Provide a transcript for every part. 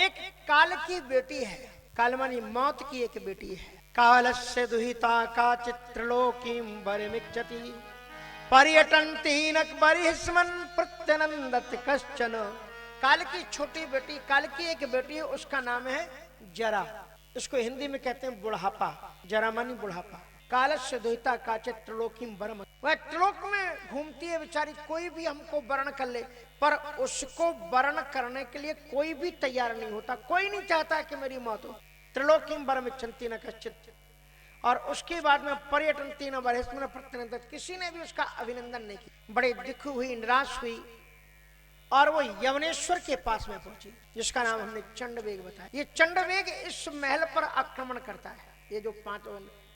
एक काल की बेटी है, काल मानी मौत की एक बेटी है। कालस्य दुहिता का चित्रलोकीं बरिमिच्छति पर्यटन्तीन बरिस्मन् प्रत्यनंदत कश्चन। काल की छोटी बेटी, काल की एक बेटी है, उसका नाम है जरा। इसको हिंदी में कहते हैं बुढ़ापा। जरा मानी बुढ़ापा। कालस्य दुहिता काचित् त्रिलोकीं बरम, वह त्रिलोक में घूमती है बेचारी, कोई भी हमको वर्ण कर ले, पर उसको वर्ण करने के लिए कोई भी तैयार नहीं होता। कोई नहीं चाहता कि मेरी मौत हो। त्रिलोकीं बरमिच्छन्ति न कश्चित्। और उसके बाद में पर्यटन्ति न बरहिस्मन् प्रत्यनंदत, किसी ने भी उसका अभिनंदन नहीं किया। बड़े दुख हुई, निराश हुई, और वो यवनेश्वर के पास में पहुंची, जिसका नाम हमने चंडवेग बताया। ये चंडवेग इस महल पर आक्रमण करता है, ये जो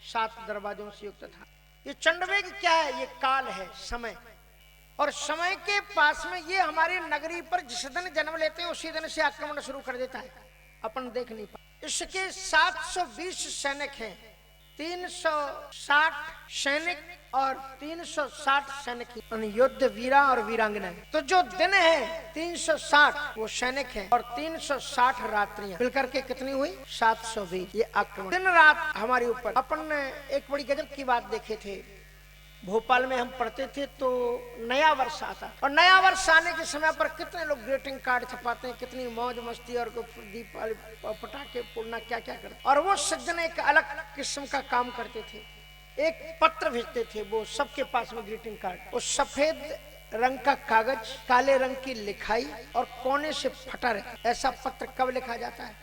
7 दरवाजों से युक्त था। ये चंडवेग क्या है? ये काल है, समय। और समय के पास में ये हमारी नगरी पर जिस दिन जन्म लेते हैं उसी दिन से आक्रमण शुरू कर देता है, अपन देख नहीं पाते। इसके 720 सैनिक हैं, 360 सैनिक और 360 सैनिक योद्ध, वीरा और वीरांगना। तो जो दिन है 360 वो सैनिक हैं, और 360 रात्रियां मिलकर के कितनी हुई? 720। ये आक्रमण दिन रात हमारे ऊपर। अपन ने एक बड़ी गजब की बात देखे थे, भोपाल में हम पढ़ते थे तो नया वर्ष आता, और नया वर्ष आने के समय पर कितने लोग ग्रीटिंग कार्ड छपाते हैं, कितनी मौज मस्ती और दीपावली पटाखे फोड़ना क्या क्या करते। और वो सज्जन एक अलग किस्म का काम करते थे, एक पत्र भेजते थे वो सबके पास में ग्रीटिंग कार्ड। वो सफेद रंग का कागज, काले रंग की लिखाई और कोने से फटा रहे। ऐसा पत्र कब लिखा जाता है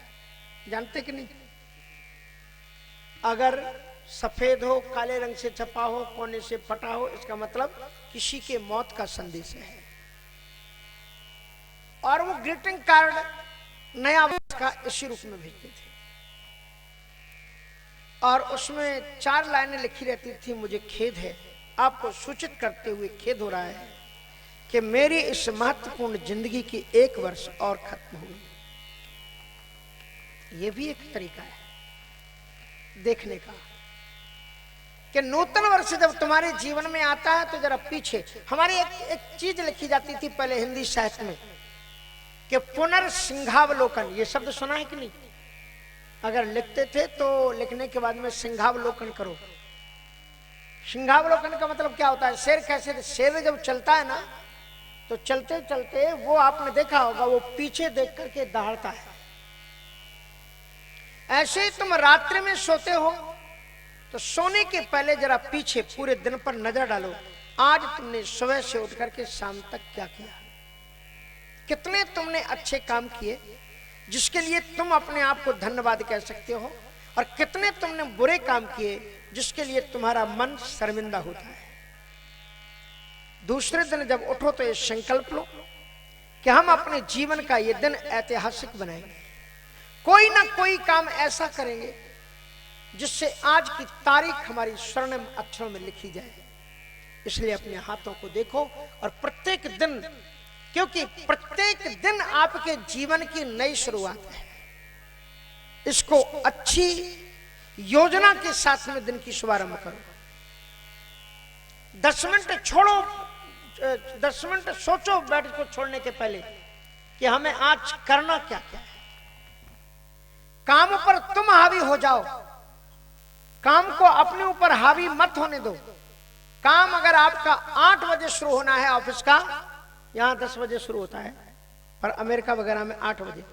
जानते कि नहीं? अगर सफेद हो, काले रंग से छपा हो, कोने से फटा हो, इसका मतलब किसी के मौत का संदेश है। और वो ग्रीटिंग कार्ड नया वर्ष का इसी रूप में भेजते थे, और उसमें 4 लाइनें लिखी रहती थी, मुझे खेद है, आपको सूचित करते हुए खेद हो रहा है कि मेरी इस महत्वपूर्ण जिंदगी की 1 वर्ष और खत्म हुई। ये भी एक तरीका है देखने का कि नूतन वर्ष जब तुम्हारे जीवन में आता है तो जरा पीछे। हमारी एक चीज लिखी जाती थी पहले हिंदी साहित्य में कि पुनर्सिंहावलोकन। ये शब्द सुना है कि नहीं? अगर लिखते थे तो लिखने के बाद में सिंहावलोकन करो। सिंहावलोकन का मतलब क्या होता है? शेर कैसे, शेर जब चलता है ना तो चलते चलते वो आपने देखा होगा वो पीछे देख करके दहाड़ता है। ऐसे ही तुम रात्रि में सोते हो तो सोने के पहले जरा पीछे पूरे दिन पर नजर डालो। आज तुमने सुबह से उठ करके शाम तक क्या किया, कितने तुमने अच्छे काम किए जिसके लिए तुम अपने आप को धन्यवाद कह सकते हो, और कितने तुमने बुरे काम किए जिसके लिए तुम्हारा मन शर्मिंदा होता है। दूसरे दिन जब उठो तो ये संकल्प लो कि हम अपने जीवन का ये दिन ऐतिहासिक बनाएंगे, कोई ना कोई काम ऐसा करेंगे जिससे आज की तारीख हमारी स्वर्ण अक्षरों में लिखी जाए। इसलिए अपने हाथों को देखो और प्रत्येक दिन, क्योंकि प्रत्येक दिन आपके जीवन की नई शुरुआत है, इसको अच्छी योजना के साथ में दिन की शुभारंभ करो। 10 मिनट छोड़ो, 10 मिनट सोचो बेड को छोड़ने के पहले कि हमें आज करना क्या क्या है। काम पर तुम हावी हो जाओ, काम को अपने ऊपर हावी मत होने दो। काम अगर आपका 8 बजे शुरू होना है ऑफिस का, यहां 10 बजे शुरू होता है, पर अमेरिका वगैरह में 8 बजे।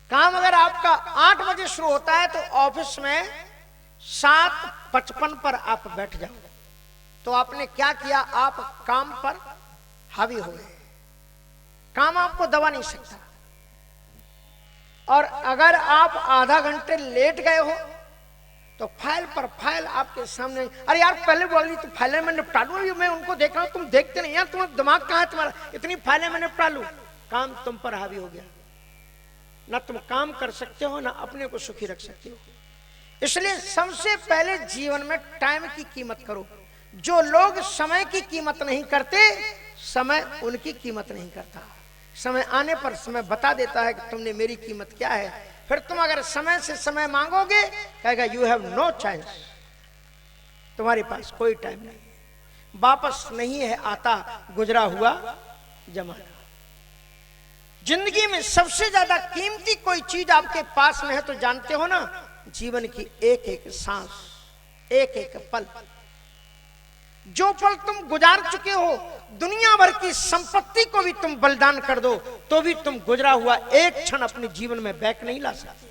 काम अगर आपका 8 बजे शुरू होता है तो ऑफिस में 7:55 पर आप बैठ जाओ। तो आपने क्या किया? आप काम पर हावी हो गए। काम आपको दबा नहीं सकता। और अगर आप आधा घंटे लेट गए हो तो फाइल पर फाइल आपके सामने, अरे यार पहले बोल दी तो फाइलें मैं निपटा लूं, मैं उनको देख रहा हूं, तुम देखते नहीं यार, तुम्हारा दिमाग कहां है तुम्हारा, इतनी फाइलें मैं निपटा लूं। काम तुम पर हावी हो गया, ना तुम काम कर सकते हो ना अपने को सुखी रख सकते हो। इसलिए सबसे पहले जीवन में टाइम की कीमत करो। जो लोग समय की कीमत नहीं करते, समय उनकी कीमत नहीं करता। समय आने पर समय बता देता है कि तुमने मेरी कीमत क्या है। फिर तुम अगर समय से समय मांगोगे, कहेगा यू हैव नो चांस, तुम्हारे पास कोई टाइम नहीं, वापस नहीं है आता गुजरा हुआ जमाना। जिंदगी में सबसे ज्यादा कीमती कोई चीज आपके पास में है तो जानते हो ना, जीवन की एक एक सांस, एक एक पल। जो पल तुम गुजार चुके हो, दुनिया भर की संपत्ति को भी तुम बलिदान कर दो तो भी तुम गुजरा हुआ एक क्षण अपने जीवन में बैक नहीं ला सकते।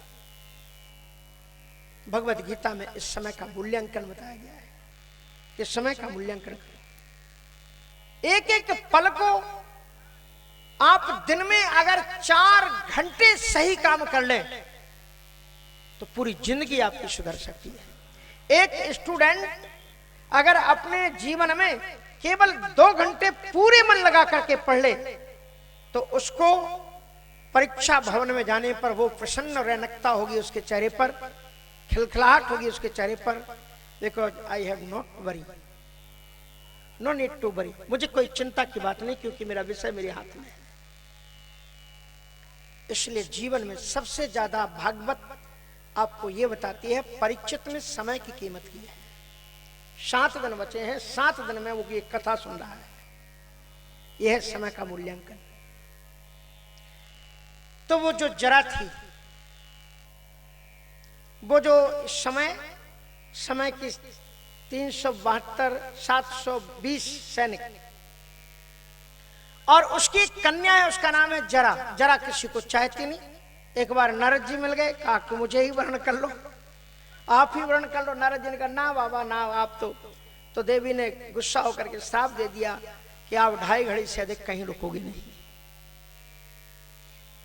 भगवत गीता में इस समय का मूल्यांकन बताया गया है कि समय का मूल्यांकन करो। एक एक पल को आप दिन में अगर 4 घंटे सही काम कर लें तो पूरी जिंदगी आपकी सुधर सकती है। एक स्टूडेंट अगर अपने जीवन में केवल 2 घंटे पूरे मन लगा करके पढ़ ले तो उसको परीक्षा भवन में जाने पर वो प्रसन्न रौनकता होगी उसके चेहरे पर, खिलखिलाहट होगी उसके चेहरे पर। Because I have not worry, no need to worry, मुझे कोई चिंता की बात नहीं क्योंकि मेरा विषय मेरे हाथ में है। इसलिए जीवन में सबसे ज्यादा भागवत आपको यह बताती है, परीक्षित में समय की कीमत की है। 7 दिन बचे हैं, 7 दिन में वो ये कथा सुन रहा है। यह है समय का मूल्यांकन। तो वो जो जरा थी, वो जो समय की 372 720 सैनिक और उसकी कन्या है, उसका नाम है जरा। जरा किसी को चाहती नहीं। एक बार नारद जी मिल गए, कहा कि मुझे ही वर्ण कर लो, आप ही वर्ण कर लो। नारद जी ने कहा ना बाबा ना, आप तो देवी ने गुस्सा होकर के श्राप दे दिया कि आप 2.5 घड़ी से अधिक कहीं रुकोगे नहीं।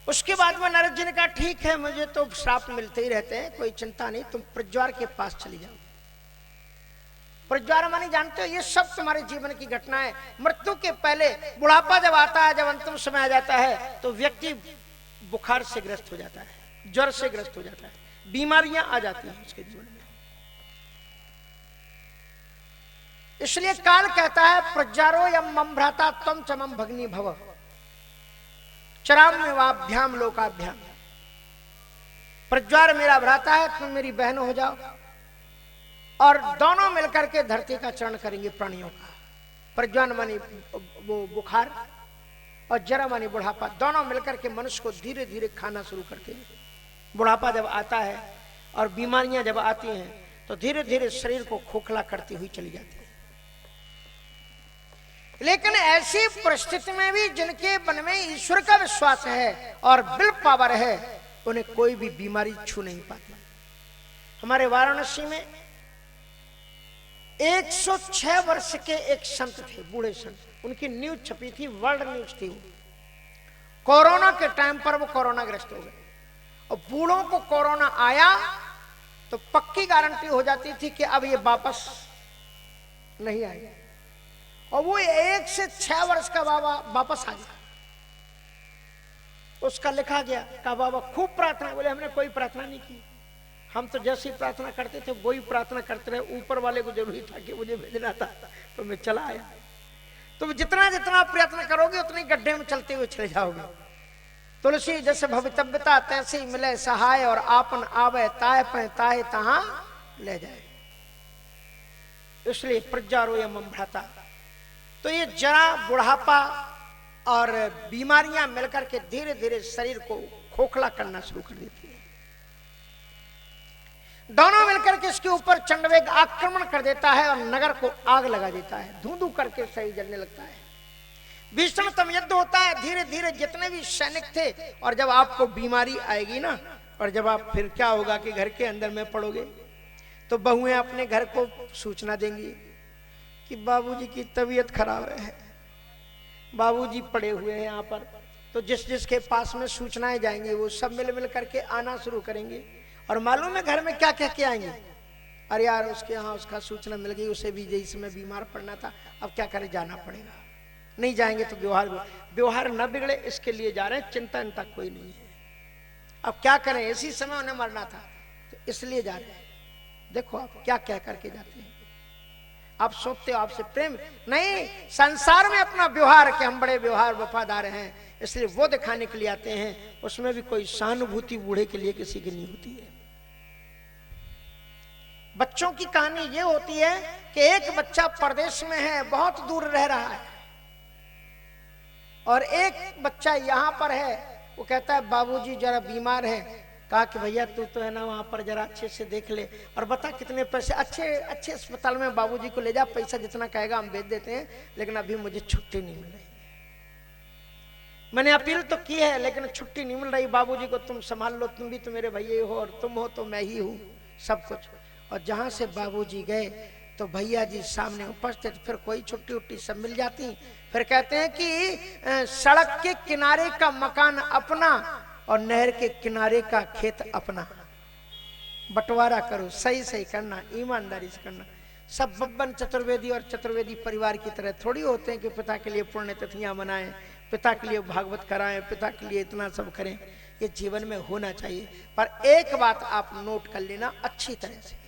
उसके बाद में नारद जी ने कहा ठीक है, मुझे तो श्राप मिलते ही रहते हैं, कोई चिंता नहीं, तुम प्रज्वार के पास चली जाओ। प्रज्वार मानी जानते हो, ये सब तुम्हारे जीवन की घटना है। मृत्यु के पहले बुढ़ापा जब आता है, जब अंतिम समय आ जाता है तो व्यक्ति बुखार से ग्रस्त हो जाता है, ज्वर से ग्रस्त हो जाता है, बीमारियां आ जाती हैं उसके जीवन में। इसलिए काल कहता है प्रज्वारो यम मम भ्राता त्वम च मम भगिनी भव चराम्यवाभ्याम लोकाभ्याम। प्रज्वार मेरा भ्राता है, तुम मेरी बहन हो जाओ और दोनों मिलकर के धरती का चरण करेंगे प्राणियों का। प्रज्वान मानी वो बुखार और जरा मानी बुढ़ापा, दोनों मिलकर के मनुष्य को धीरे धीरे खाना शुरू करते हैं। बुढ़ापा जब आता है और बीमारियां जब आती हैं तो धीरे धीरे शरीर को खोखला करती हुई चली जाती है। लेकिन ऐसी परिस्थिति में भी जिनके मन में ईश्वर का विश्वास है और विल पावर है, उन्हें कोई भी बीमारी छू नहीं पाती। हमारे वाराणसी में 106 वर्ष के एक संत थे, बूढ़े संत, उनकी न्यूज छपी थी, वर्ल्ड न्यूज थी। कोरोना के टाइम पर वो कोरोना ग्रस्त हो गए और बूढ़ों को कोरोना आया तो पक्की गारंटी हो जाती थी कि अब ये वापस नहीं आएगा। और वो 1 से 6 वर्ष का बाबा वापस आ गया। उसका लिखा गया, कहा बाबा खूब प्रार्थना। बोले हमने कोई प्रार्थना नहीं की, हम तो जैसी प्रार्थना करते थे वही प्रार्थना करते रहे। ऊपर वाले को जरूरी था कि मुझे भेजना था तो मैं चला आया। तुम जितना जितना प्रयत्न करोगे उतनी गड्ढे में चलते हुए चले जाओगे। तुलसी जैसे भवितव्यता तैसे ही मिले सहाय, और आपन आवे ताय पे ताय तहां ले जाए। इसलिए प्रज्वारो यम मम भ्राता। तो ये जरा बुढ़ापा और बीमारियां मिलकर के धीरे धीरे शरीर को खोखला करना शुरू कर देती है। दोनों मिलकर के इसके ऊपर चंडवेग आक्रमण कर देता है और नगर को आग लगा देता है, धू धू करके शरीर जलने लगता है। भीषणतम युद्ध होता है। धीरे धीरे जितने भी सैनिक थे, और जब आपको बीमारी आएगी ना, और जब आप फिर क्या होगा कि घर के अंदर में पड़ोगे तो बहुएं अपने घर को सूचना देंगी कि बाबूजी की तबीयत खराब है, बाबूजी पड़े हुए हैं यहाँ पर। तो जिस जिसके पास में सूचनाएं जाएंगी वो सब मिल मिल करके आना शुरू करेंगे। और मालूम है घर में क्या कह के आएंगे, अरे यार उसके यहाँ उसका सूचना मिल गई, उसे भी यही समय बीमार पड़ना था, अब क्या करें जाना पड़ेगा। नहीं जाएंगे तो व्यवहार न बिगड़े इसके लिए जा रहे हैं, चिंता इनता कोई नहीं है। अब क्या करें, इसी समय उन्हें मरना था तो इसलिए जा रहे हैं। देखो आप क्या कह करके जाते हैं। आप सोचते हो आपसे प्रेम नहीं, संसार में अपना व्यवहार कि हम बड़े व्यवहार वफादार हैं, इसलिए वो दिखाने के लिए आते हैं। उसमें भी कोई सहानुभूति बूढ़े के लिए किसी की नहीं होती है। बच्चों की कहानी ये होती है कि एक बच्चा परदेश में है, बहुत दूर रह रहा है, और एक बच्चा यहां पर है वो कहता है बाबूजी जरा बीमार है। कहा कि भैया तू तो है ना वहां पर जरा अच्छे से देख ले और बता कितने पैसे, अच्छे अच्छे अस्पताल में बाबूजी को ले जा, पैसा जितना कहेगा हम भेज देते हैं, लेकिन अभी मुझे छुट्टी नहीं मिल रही। मैंने अपील तो की है लेकिन छुट्टी नहीं मिल रही, बाबूजी को तुम संभाल लो, तुम भी तो मेरे भैया हो और तुम हो तो मैं ही हूँ सब कुछ। और जहां से बाबूजी गए तो भैया जी सामने उपस्थित, फिर कोई छुट्टी उट्टी सब मिल जाती। फिर कहते हैं कि सड़क के किनारे का मकान अपना और नहर के किनारे का खेत अपना, बंटवारा करो, सही सही करना, ईमानदारी से करना। सब बब्बन चतुर्वेदी और चतुर्वेदी परिवार की तरह थोड़ी होते हैं कि पिता के लिए पुण्य तिथियां मनाएं, पिता के लिए भागवत कराएं, पिता के लिए इतना सब करें। ये जीवन में होना चाहिए। पर एक बात आप नोट कर लेना अच्छी तरह से,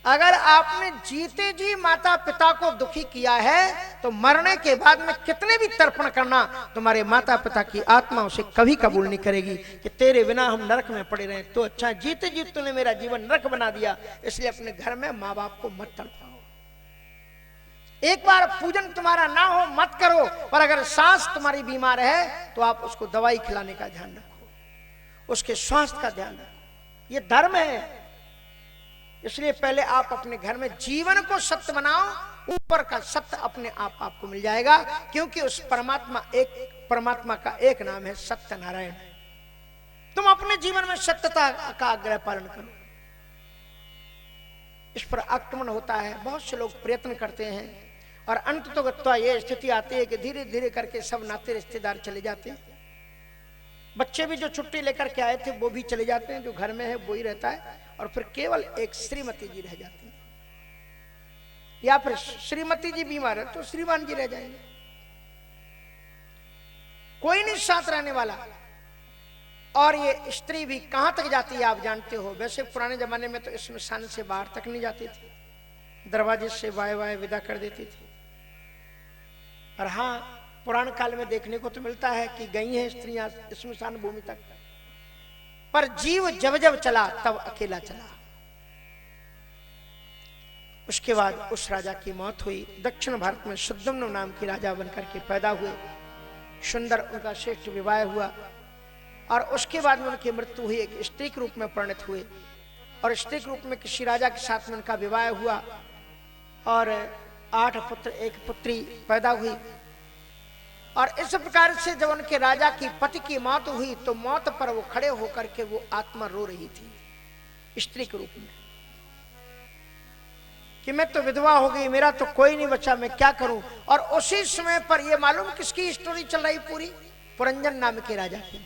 अगर आपने जीते जी माता पिता को दुखी किया है तो मरने के बाद में कितने भी तर्पण करना, तुम्हारे माता पिता की आत्मा उसे कभी कबूल नहीं करेगी कि तेरे बिना हम नरक में पड़े रहे। तो अच्छा जीते जी तूने मेरा जीवन नरक बना दिया, इसलिए अपने घर में माँ बाप को मत तड़पाओ। एक बार पूजन तुम्हारा ना हो मत करो, पर अगर सास तुम्हारी बीमार है तो आप उसको दवाई खिलाने का ध्यान रखो, उसके स्वास्थ्य का ध्यान रखो। ये धर्म है। इसलिए पहले आप अपने घर में जीवन को सत्य बनाओ, ऊपर का सत्य अपने आप आपको मिल जाएगा, क्योंकि उस परमात्मा का एक नाम है सत्य नारायण। तुम अपने जीवन में सत्यता का आग्रह पालन करो। इस पर आक्रमण होता है, बहुत से लोग प्रयत्न करते हैं और अंत तो गत्वा ये स्थिति आती है कि धीरे धीरे करके सब नाते रिश्तेदार चले जाते हैं। बच्चे भी जो छुट्टी लेकर के आए थे वो भी चले जाते हैं, जो घर में है वो ही रहता है और फिर केवल एक श्रीमती जी रह जाती है, या फिर श्रीमती जी बीमार है तो श्रीमान जी रह जाएंगे, कोई नहीं साथ रहने वाला। और ये स्त्री भी कहां तक जाती है आप जानते हो। वैसे पुराने जमाने में तो इसमें सन से बाहर तक नहीं जाती थी, दरवाजे से वाय वाय विदा कर देती थी। और हाँ, पुराण काल में देखने को तो मिलता है कि गई हैं स्त्रियां स्मशान भूमि तक, पर जीव जब जब चला तब अकेला चला। उसके बाद उस राजा की मौत हुई। दक्षिण भारत में शुद्धम्न नाम की राजा बनकर के पैदा हुए, सुंदर उनका श्रेष्ठ विवाह हुआ और उसके बाद में उनकी मृत्यु हुई। एक स्त्री के रूप में परिणत हुए और स्त्री के रूप में किसी राजा के साथ में उनका विवाह हुआ और 8 पुत्र 1 पुत्री पैदा हुई। और इस प्रकार से जब उनके राजा की पति की मौत हुई तो मौत पर वो खड़े होकर के वो आत्मा रो रही थी स्त्री के रूप में कि मैं तो विधवा हो गई, मेरा तो कोई नहीं बचा, मैं क्या करूं। और उसी समय पर ये मालूम किसकी स्टोरी चल रही पूरी, पुरंजन नाम के राजा की,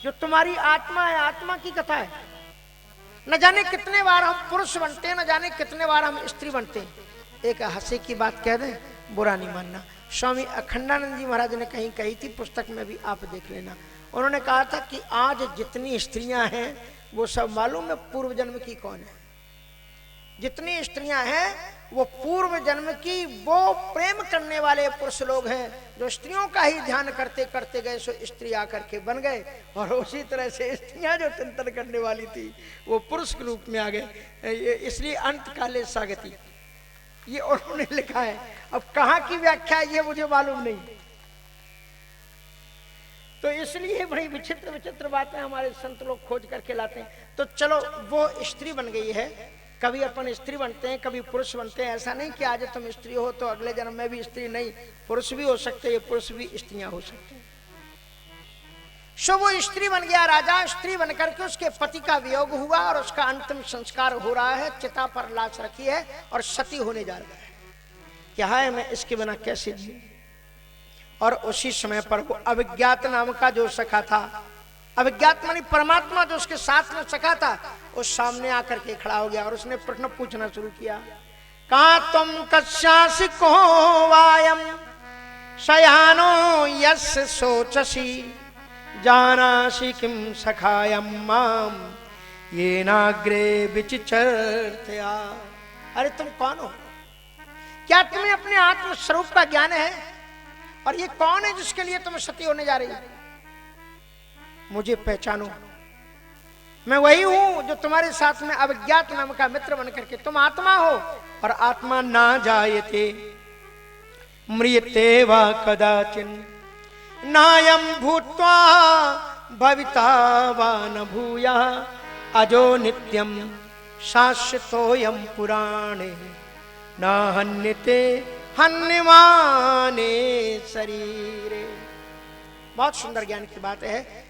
जो तुम्हारी आत्मा है, आत्मा की कथा है। न जाने कितने बार हम पुरुष बनते हैं, न जाने कितने बार हम स्त्री बनते हैं। एक हंसी की बात कह दें, बुरा नहीं मानना, स्वामी अखंडानंद जी महाराज ने कहीं कही थी, पुस्तक में भी आप देख लेना। उन्होंने कहा था कि आज जितनी स्त्रियां हैं वो सब मालूम है पूर्व जन्म की कौन है। जितनी स्त्रियां हैं वो पूर्व जन्म की वो प्रेम करने वाले पुरुष लोग हैं, जो स्त्रियों का ही ध्यान करते करते गए सो स्त्री आकर के बन गए। और उसी तरह से स्त्रियां जो चिंतन करने वाली थी वो पुरुष के रूप में आ गए। इसलिए अंत काले सागति ये उन्होंने लिखा है। अब कहाँ की व्याख्या ये मुझे मालूम नहीं। तो इसलिए बड़ी विचित्र विचित्र बातें हमारे संत लोग खोज करके लाते हैं। तो चलो वो स्त्री बन गई है, कभी अपन स्त्री बनते हैं कभी पुरुष बनते हैं। ऐसा नहीं कि आज तुम स्त्री हो तो अगले जन्म में भी स्त्री नहीं, पुरुष भी हो सकते हैं, पुरुष भी स्त्रियां हो सकते हैं। सो वो स्त्री बन गया राजा, स्त्री बनकर के उसके पति का वियोग हुआ और उसका अंतिम संस्कार हो रहा है, चिता पर लाश रखी है और सती होने जा रहा है। क्या है मैं इसके बिना कैसे जी। और उसी समय पर वो अविज्ञात नाम का जो सखा था, अविज्ञात मानी परमात्मा जो उसके साथ में सखा था, उस सामने आकर के खड़ा हो गया और उसने प्रश्न पूछना शुरू किया। कहा तुम कस्यासि को वायम शयानो यस सोचसी जानासि किम सखायम माम ये नाग्रे विचिचरतया। अरे तुम कौन हो, क्या तुम्हें अपने आत्म स्वरूप का ज्ञान है, और ये कौन है जिसके लिए तुम सती होने जा रही हो। मुझे पहचानो, मैं वही हूं जो तुम्हारे साथ में अविज्ञात नाम का मित्र बनकर के, तुम आत्मा हो और आत्मा ना जायते म्रियते वा कदाचिन नायम भूत्वा भविता वा न भूयः अजो नित्यम शाश्वतोऽयं पुराणे न हन्यते हन्यमाने शरीरे। बहुत सुंदर ज्ञान की बात है।